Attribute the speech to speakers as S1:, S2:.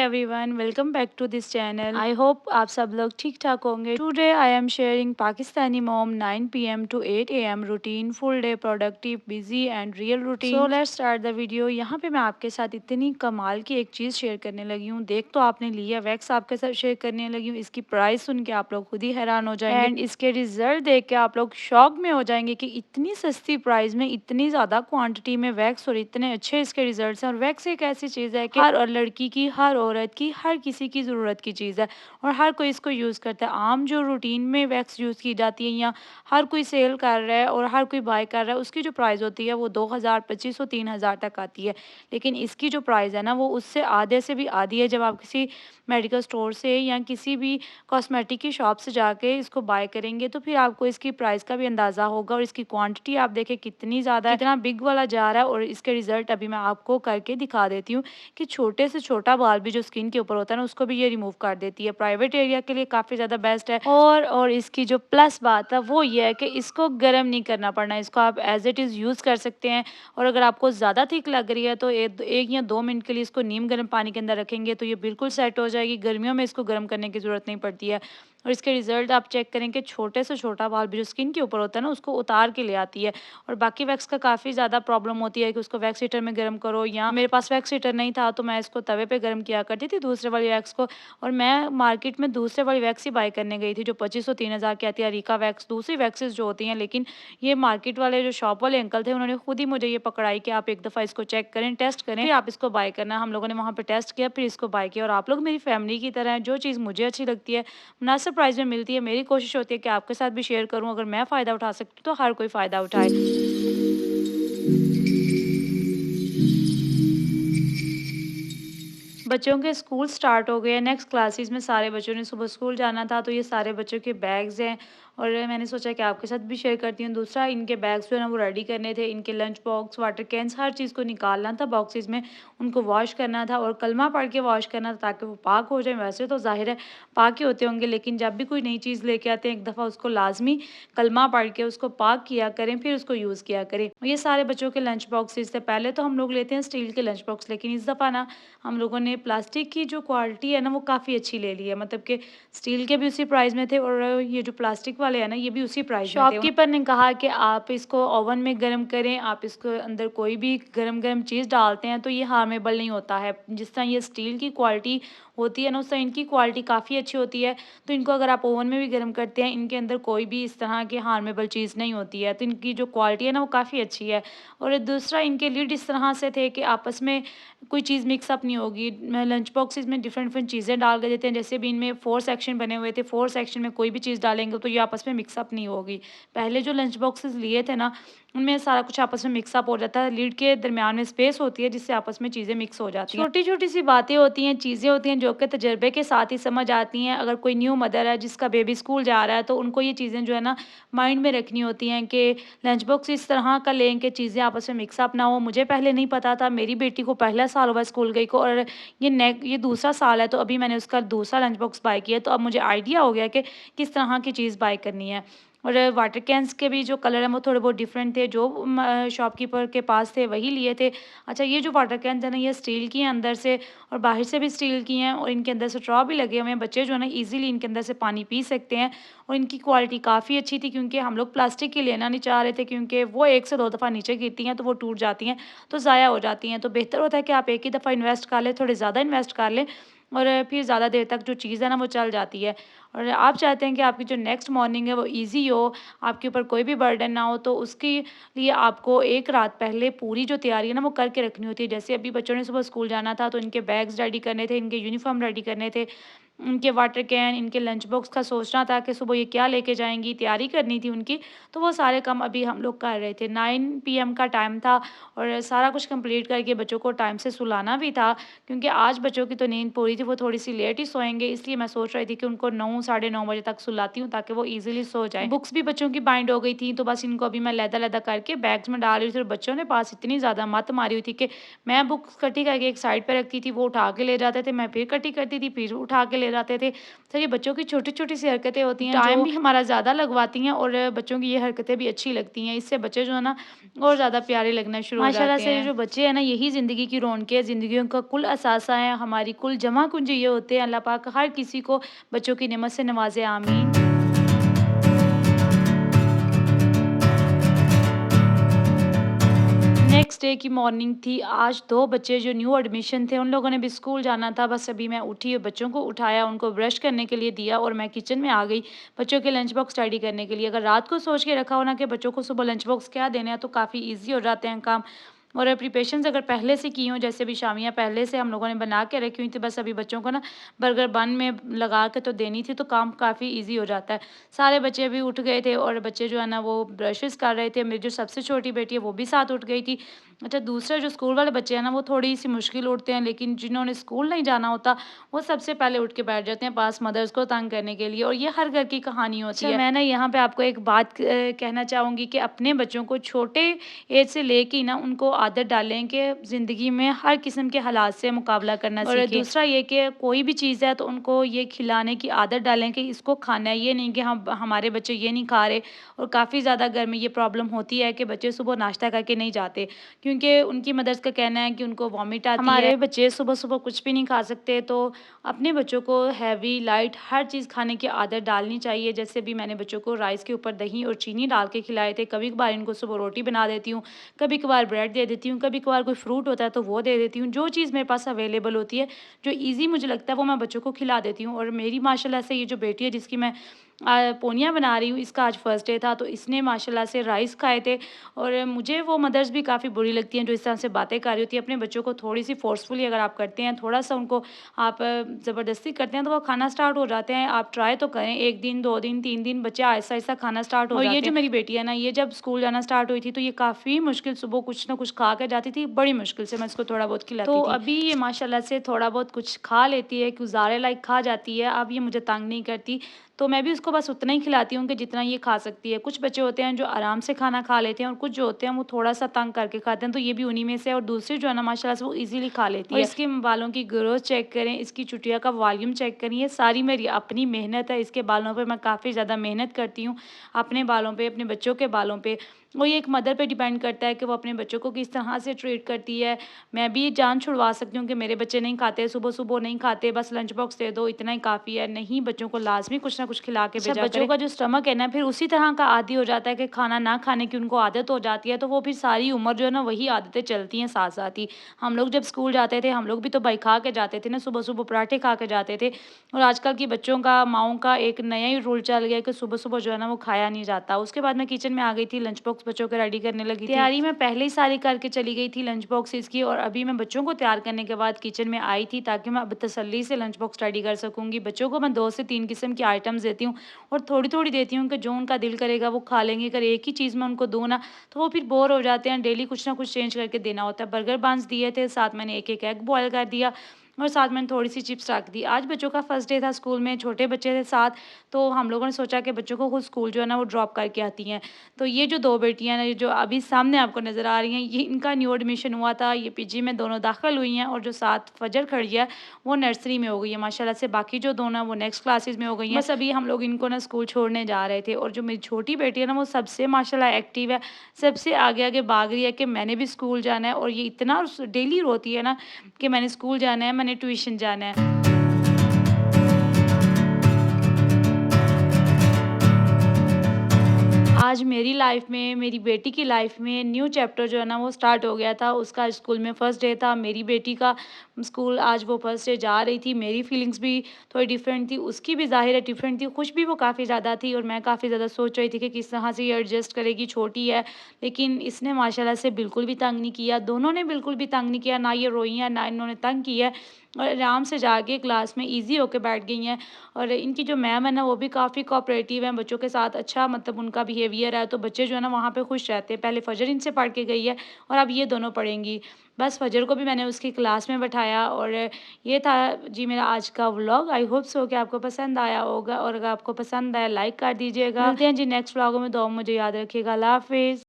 S1: Everyone, welcome back to this channel. I hope आप सब लोग ठीक ठाक होंगे। Today I am sharing Pakistani mom 9 PM to 8 AM routine, full day productive, busy and real routine. So let's start the video. यहाँ पे मैं आपके साथ इतनी कमाल की एक चीज़ शेयर करने लगी हूँ। देख तो आपने लिया, वैक्स आपके साथ शेयर करने लगी हूँ। इसकी प्राइस सुन के आप लोग खुद ही हैरान हो जाएंगे एंड इसके रिजल्ट देख के आप लोग शॉक में हो जाएंगे कि इतनी सस्ती प्राइस में इतनी ज़्यादा क्वांटिटी में वैक्स और इतने अच्छे इसके रिजल्ट्स हैं। और वैक्स एक ऐसी चीज़ है कि हर और लड़की की, हर औरत की, हर किसी की ज़रूरत की चीज़ है और हर कोई इसको यूज़ करता है। आम जो रूटीन में वैक्स यूज़ की जाती है या हर कोई सेल कर रहा है और हर कोई बाय कर रहा है, उसकी जो प्राइस होती है वो 2000, 2500, 3000 तक आती है। लेकिन इसकी जो प्राइस है ना, वो उससे आधे से भी आधी है। जब आप किसी मेडिकल स्टोर से या किसी भी कॉस्मेटिक की शॉप से जाके इसको बाय करेंगे तो फिर आपको इसकी प्राइस का भी अंदाज़ा होगा। और इसकी क्वांटिटी आप देखें कितनी ज़्यादा है, कितना बिग वाला जार है। और इसके रिजल्ट अभी मैं आपको करके दिखा देती हूँ कि छोटे से छोटा बाल भी जो स्किन के ऊपर होता है ना, उसको भी ये रिमूव कर देती है। प्राइवेट एरिया के लिए काफ़ी ज़्यादा बेस्ट है। और इसकी जो प्लस बात है वो ये है कि इसको गर्म नहीं करना पड़ना, इसको आप एज इट इज़ यूज़ कर सकते हैं। और अगर आपको ज़्यादा थिक लग रही है तो एक या 2 मिनट के लिए इसको नीम गर्म पानी के अंदर रखेंगे तो ये बिल्कुल सेट हो जाएगी। गर्मियों में इसको गर्म करने की ज़रूरत नहीं पड़ती है। और इसके रिजल्ट आप चेक करें कि छोटे से छोटा बाल भी जो स्किन के ऊपर होता है ना, उसको उतार के ले आती है। और बाकी वैक्स का काफ़ी ज़्यादा प्रॉब्लम होती है कि उसको वैक्स हीटर में गर्म करो, या मेरे पास वैक्स हीटर नहीं था तो मैं इसको तवे पे गर्म किया करती थी दूसरे वाली वैक्स को। और मैं मार्केट में दूसरे वाली वैक्स ही बाय करने गई थी जो 2500, 3000 की आती है, अरीका वैक्स, दूसरी वैक्सेस जो होती हैं। लेकिन ये मार्केट वाले जो शॉप वाले अंकल थे, उन्होंने खुद ही मुझे ये पकड़ाई कि आप एक दफ़ा इसको चेक करें, टेस्ट करें, फिर आप इसको बाय करना। हम लोगों ने वहाँ पे टेस्ट किया, फिर इसको बाय किया। और आप लोग मेरी फैमिली की तरह हैं, जो चीज़ मुझे अच्छी लगती है मुनासिब प्राइस में मिलती है, मेरी कोशिश होती है कि आपके साथ भी शेयर करूँ। अगर मैं फ़ायदा उठा सकती हूँ तो हर कोई फ़ायदा उठाए। बच्चों के स्कूल स्टार्ट हो गए हैं, नेक्स्ट क्लासेस में सारे बच्चों ने सुबह स्कूल जाना था, तो ये सारे बच्चों के बैग्स हैं और मैंने सोचा कि आपके साथ भी शेयर करती हूँ। दूसरा, इनके बैग्स जो है ना वो रेडी करने थे, इनके लंच बॉक्स, वाटर कैंस, हर चीज़ को निकालना था बॉक्सेस में, उनको वॉश करना था और कलमा पढ़ के वॉश करना था ताकि वो पाक हो जाए। वैसे तो ज़ाहिर है पाक ही होते होंगे, लेकिन जब भी कोई नई चीज़ लेके आते हैं एक दफ़ा उसको लाजमी कलमा पढ़ के उसको पाक किया करें, फिर उसको यूज़ किया करें। ये सारे बच्चों के लंच बॉक्सेस थे। पहले तो हम लोग लेते हैं स्टील के लंच बॉक्स, लेकिन इस दफ़ा ना हम लोगों ने प्लास्टिक की जो क्वालिटी है ना वो काफ़ी अच्छी ले ली है। मतलब कि स्टील के भी उसी प्राइस में थे और ये जो प्लास्टिक वाले हैं ना ये भी उसी प्राइस में थे। शॉपकीपर ने कहा कि आप इसको ओवन में गर्म करें, आप इसको अंदर कोई भी गरम-गरम चीज़ डालते हैं तो ये हार्मेबल नहीं होता है। जिस तरह ये स्टील की क्वालिटी होती है ना, उस तरह इनकी क्वालिटी काफ़ी अच्छी होती है। तो इनको अगर आप ओवन में भी गर्म करते हैं, इनके अंदर कोई भी इस तरह की हार्मेबल चीज़ नहीं होती है। तो इनकी जो क्वालिटी है ना वो काफ़ी अच्छी है। और दूसरा, इनके लिड इस तरह से थे कि आपस में कोई चीज़ मिक्स अप नहीं होगी। लंच बॉक्सेस में डिफरेंट डिफरेंट चीज़ें डाल के देते हैं, जैसे भी इनमें 4 सेक्शन बने हुए थे, 4 सेक्शन में कोई भी चीज़ डालेंगे तो ये आपस में मिक्स अप नहीं होगी। पहले जो लंच बॉक्सेस लिए थे ना, उनमें सारा कुछ आपस में मिक्स अप हो जाता है। लिड के दरमियान में स्पेस होती है जिससे आपस में चीज़ें मिक्स हो जाती हैं। छोटी-छोटी सी बातें होती हैं, चीज़ें होती हैं जो कि तजर्बे के साथ ही समझ आती हैं। अगर कोई न्यू मदर है जिसका बेबी स्कूल जा रहा है तो उनको ये चीज़ें जो है ना माइंड में रखनी होती हैं कि लंच बॉक्स इस तरह का लें कि चीज़ें आपस में मिक्स अप ना हो। मुझे पहले नहीं पता था, मेरी बेटी को पहला साल हुआ स्कूल गई को और ये दूसरा साल है, तो अभी मैंने उसका दूसरा लंच बॉक्स बाय किया, तो अब मुझे आइडिया हो गया कि किस तरह की चीज़ बाय करनी है। और वाटर कैन्स के भी जो कलर हैं वो थोड़े बहुत डिफरेंट थे, जो शॉपकीपर के पास थे वही लिए थे। अच्छा, ये जो वाटर कैन्स है ना ये स्टील की हैं अंदर से और बाहर से भी स्टील की हैं और इनके अंदर से स्ट्रॉ भी लगे हुए हैं। बच्चे जो है ना ईज़िली इनके अंदर से पानी पी सकते हैं और इनकी क्वालिटी काफ़ी अच्छी थी, क्योंकि हम लोग प्लास्टिक की लेना नहीं चाह रहे थे, क्योंकि वो 1 से 2 दफ़ा नीचे गिरती हैं तो वो टूट जाती हैं, तो ज़ाया हो जाती हैं। तो बेहतर होता है कि आप एक ही दफ़ा इन्वेस्ट कर लें, थोड़े ज़्यादा इन्वेस्ट कर लें और फिर ज़्यादा देर तक जो चीज़ है ना वो चल जाती है। और आप चाहते हैं कि आपकी जो नेक्स्ट मॉर्निंग है वो ईज़ी हो, आपके ऊपर कोई भी बर्डन ना हो, तो उसके लिए आपको एक रात पहले पूरी जो तैयारी है ना वो करके रखनी होती है। जैसे अभी बच्चों ने सुबह स्कूल जाना था तो इनके बैग्स रेडी करने थे, इनके यूनिफ़ॉर्म रेडी करने थे, इनके वाटर कैन, इनके लंच बॉक्स का सोचना था कि सुबह ये क्या लेके जाएँगी, तैयारी करनी थी उनकी। तो वो सारे काम अभी हम लोग कर रहे थे। 9 पीएम का टाइम था और सारा कुछ कंप्लीट करके बच्चों को टाइम से सुलाना भी था, क्योंकि आज बच्चों की तो नींद पूरी थी, वो थोड़ी-सी लेट ही सोएँगे, इसलिए मैं सोच रही थी कि उनको 9 साढ़े 9 बजे तक सुलाती हूँ ताकि वो ईज़िली सो जाएँ। बुक्स भी बच्चों की बाइंड हो गई थी, तो बस इनको अभी मैं लैदा-लैदा करके बैग्स में डाल रही थी और बच्चों ने पास इतनी ज़्यादा मत मारी हुई थी कि मैं बुक्स इकट्ठी करके एक साइड पे रखती थी, वो उठा के ले जाते थे, मैं फिर इकट्ठी करती थी, फिर उठा के ले ले जाते थे। तो ये बच्चों की छोटी-छोटी सी हरकतें होती हैं, टाइम भी हमारा ज़्यादा लगवाती हैं और बच्चों की ये हरकतें भी अच्छी लगती हैं। इससे बच्चे जो है ना और ज़्यादा प्यारे लगना शुरू हो माशाल्लाह जाते से हैं। जो बच्चे हैं ना यही ज़िंदगी की रौनकें हैं, ज़िंदगियों का कुल असासा है, हमारी कुल जमा पूँजी ये होते हैं। अल्लाह पाक हर किसी को बच्चों की नेमत से नवाज़े, आमीन। नेक्स्ट डे की मॉर्निंग थी। आज 2 बच्चे जो न्यू एडमिशन थे, उन लोगों ने भी स्कूल जाना था। बस अभी मैं उठी और बच्चों को उठाया, उनको ब्रश करने के लिए दिया और मैं किचन में आ गई, बच्चों के लंच बॉक्स रेडी करने के लिए। अगर रात को सोच के रखा हो ना कि बच्चों को सुबह लंच बॉक्स क्या देना है, तो काफ़ी ईज़ी हो जाते हैं काम। और प्रिपरेशंस अगर पहले से की हों, जैसे भी शामियाँ पहले से हम लोगों ने बना के रखी हुई थी, बस अभी बच्चों को ना बर्गर बन में लगा के तो देनी थी, तो काम काफ़ी ईज़ी हो जाता है। सारे बच्चे अभी उठ गए थे और बच्चे जो है ना वो ब्रशेज़ कर रहे थे। मेरी जो सबसे छोटी बेटी है वो भी साथ उठ गई थी। अच्छा, दूसरा जो स्कूल वाले बच्चे हैं ना वो थोड़ी-सी मुश्किल उठते हैं, लेकिन जिन्होंने स्कूल नहीं जाना होता वो सबसे पहले उठ के बैठ जाते हैं पास मदर्स को तंग करने के लिए, और ये हर घर की कहानी होती है। मैं ना यहाँ पे आपको एक बात कहना चाहूँगी कि अपने बच्चों को छोटे एज से लेके ही ना उनको आदत डालें कि ज़िंदगी में हर किस्म के हालात से मुकाबला करना और सीखें। दूसरा ये कि कोई भी चीज़ है तो उनको ये खिलाने की आदत डालें कि इसको खाना है, ये नहीं कि हम हमारे बच्चे ये नहीं खा रहे। और काफ़ी ज़्यादा घर में ये प्रॉब्लम होती है कि बच्चे सुबह नाश्ता करके नहीं जाते, क्योंकि उनकी मदर्स का कहना है कि उनको वॉमिट आती है। हमारे बच्चे सुबह-सुबह कुछ भी नहीं खा सकते, तो अपने बच्चों को हैवी, लाइट हर चीज़ खाने की आदत डालनी चाहिए। जैसे भी मैंने बच्चों को राइस के ऊपर दही और चीनी डाल के खिलाए थे, कभी-कभार इनको सुबह रोटी बना देती हूँ, कभी-कभार ब्रेड दे देती हूँ, कभी-कभार कोई फ्रूट होता है तो वो दे देती हूँ। जो चीज़ मेरे पास अवेलेबल होती है, जो ईज़ी मुझे लगता है वो मैं बच्चों को खिला देती हूँ। और मेरी माशाल्लाह से ये जो बेटी है जिसकी मैं पोनिया बना रही हूँ, इसका आज फर्स्ट डे था, तो इसने माशाल्लाह से राइस खाए थे। और मुझे वो मदर्स भी काफ़ी बुरी लगती हैं जो इस तरह से बातें कर रही होती हैं। अपने बच्चों को थोड़ी-सी फ़ोर्सफुली अगर आप करते हैं, थोड़ा-सा उनको आप ज़बरदस्ती करते हैं, तो वो खाना स्टार्ट हो जाते हैं। आप ट्राई तो करें, 1 दिन, 2 दिन, 3 दिन बच्चे आहिस्ता-आहिस्ता खाना स्टार्ट हो जाते हैं। और ये जो मेरी बेटी है ना, ये जब स्कूल जाना स्टार्ट हुई थी, तो ये काफ़ी मुश्किल सुबह कुछ ना कुछ खा के जाती थी, बड़ी मुश्किल से मैं इसको थोड़ा बहुत खिलाती थी। तो अभी ये माशाल्लाह से थोड़ा बहुत कुछ खा लेती है, गुज़ारे लायक खा जाती है, अब ये मुझे तंग नहीं करती। तो मैं भी उसको बस उतना ही खिलाती हूँ कि जितना ये खा सकती है। कुछ बच्चे होते हैं जो आराम से खाना खा लेते हैं और कुछ जो होते हैं वो थोड़ा-सा तंग करके खाते हैं, तो ये भी उन्हीं में से है। और दूसरी जो है ना माशाल्लाह से वो ईज़िली खा लेती है। और इसके बालों की ग्रोथ चेक करें, इसकी चुटिया का वॉल्यूम चेक करें, ये सारी मेरी अपनी मेहनत है। इसके बालों पे मैं काफ़ी ज़्यादा मेहनत करती हूँ, अपने बालों पे, अपने बच्चों के बालों पे। और ये एक मदर पे डिपेंड करता है कि वो अपने बच्चों को किस तरह से ट्रीट करती है। मैं भी जान छुड़वा सकती हूँ कि मेरे बच्चे नहीं खाते, सुबह-सुबह नहीं खाते, बस लंच बॉक्स दे दो, इतना ही काफ़ी है। नहीं, बच्चों को लाज़मी कुछ ना कुछ खिला के भेजा करें। बच्चों का जो स्टमक है ना फिर उसी तरह का आदी हो जाता है कि खाना ना खाने की उनको आदत हो जाती है, तो वो फिर सारी उम्र जो है ना वही आदतें चलती हैं साथ-साथ ही। हम लोग जब स्कूल जाते थे, हम लोग भी तो भाई खा के जाते थे ना, सुबह-सुबह पराठे खा के जाते थे। और आजकल की बच्चों का, माँओं का एक नया ही रूल चल गया है कि सुबह-सुबह जो है ना वो खाया नहीं जाता। उसके बाद मैं किचन में आ गई थी, लंच बॉक्स बच्चों के रेडी करने लगी थी। तैयारी मैं पहले ही सारी करके चली गई थी लंच बॉक्सेस की, और अभी मैं बच्चों को तैयार करने के बाद किचन में आई थी ताकि मैं अब तसल्ली से लंच बॉक्स रेडी कर सकूँगी। बच्चों को मैं 2 से 3 किस्म की आइटम्स देती हूँ और थोड़ी-थोड़ी देती हूँ कि जो उनका दिल करेगा वो खा लेंगे। अगर एक ही चीज़ मैं उनको दूँ ना तो वो फिर बोर हो जाते हैं, डेली कुछ ना कुछ चेंज करके देना होता है। बर्गर बन्स दिए थे, साथ मैंने एक-एक एग बॉयल कर दिया और साथ मैंने थोड़ी-सी चिप्स रख दी। आज बच्चों का फर्स्ट डे था स्कूल में, छोटे बच्चे थे साथ, तो हम लोगों ने सोचा कि बच्चों को खुद स्कूल जो है ना वो ड्रॉप करके आती हैं। तो ये जो 2 बेटियाँ हैं, ये जो अभी सामने आपको नज़र आ रही हैं, ये इनका न्यू एडमिशन हुआ था, ये पीजी में दोनों दाखिल हुई हैं, और जो साथ फ़जर खड़ी है, वो नर्सरी में हो गई है माशाल्लाह से। बाकी जो दोनों हैं वो नेक्स्ट क्लासेस में हो गई हैं। बस अभी हम लोग इनको ना स्कूल छोड़ने जा रहे थे, और जो मेरी छोटी बेटी है ना वो सबसे माशाल्लाह एक्टिव है, सबसे आगे-आगे भाग रही है कि मैंने भी स्कूल जाना है, और ये इतना डेली रोती है ना कि मैंने स्कूल जाना है, मैंने ट्यूशन जाना है। आज मेरी लाइफ में, मेरी बेटी की लाइफ में न्यू चैप्टर जो है ना वो स्टार्ट हो गया था। उसका स्कूल में फर्स्ट डे था, मेरी बेटी का स्कूल आज वो फर्स्ट डे जा रही थी। मेरी फीलिंग्स भी थोड़ी डिफरेंट थी, उसकी भी ज़ाहिर है डिफरेंट थी। खुश भी वो काफ़ी ज़्यादा थी और मैं काफ़ी ज़्यादा सोच रही थी कि किस तरह से ये एडजस्ट करेगी, छोटी है। लेकिन इसने माशाल्लाह से बिल्कुल भी तंग नहीं किया, दोनों ने बिल्कुल भी तंग नहीं किया, ना ये रोई हैं, ना इन्होंने तंग किया है, और आराम से जाके क्लास में ईज़ी होके बैठ गई हैं। और इनकी जो मैम है ना वो भी काफ़ी कोऑपरेटिव हैं, बच्चों के साथ अच्छा मतलब उनका बिहेवियर है, तो बच्चे जो है ना वहाँ पे खुश रहते हैं। पहले फ़जर इनसे पढ़ के गई है और अब ये दोनों पढ़ेंगी। बस फ़जर को भी मैंने उसकी क्लास में बैठाया, और ये था जी मेरा आज का व्लॉग। आई होप सो कि आपको पसंद आया होगा, और अगर आपको पसंद आया लाइक कर दीजिएगा। मिलते हैं जी नेक्स्ट व्लॉग में, दुआ में मुझे याद रखिएगा। अल्लाह हाफ़िज़।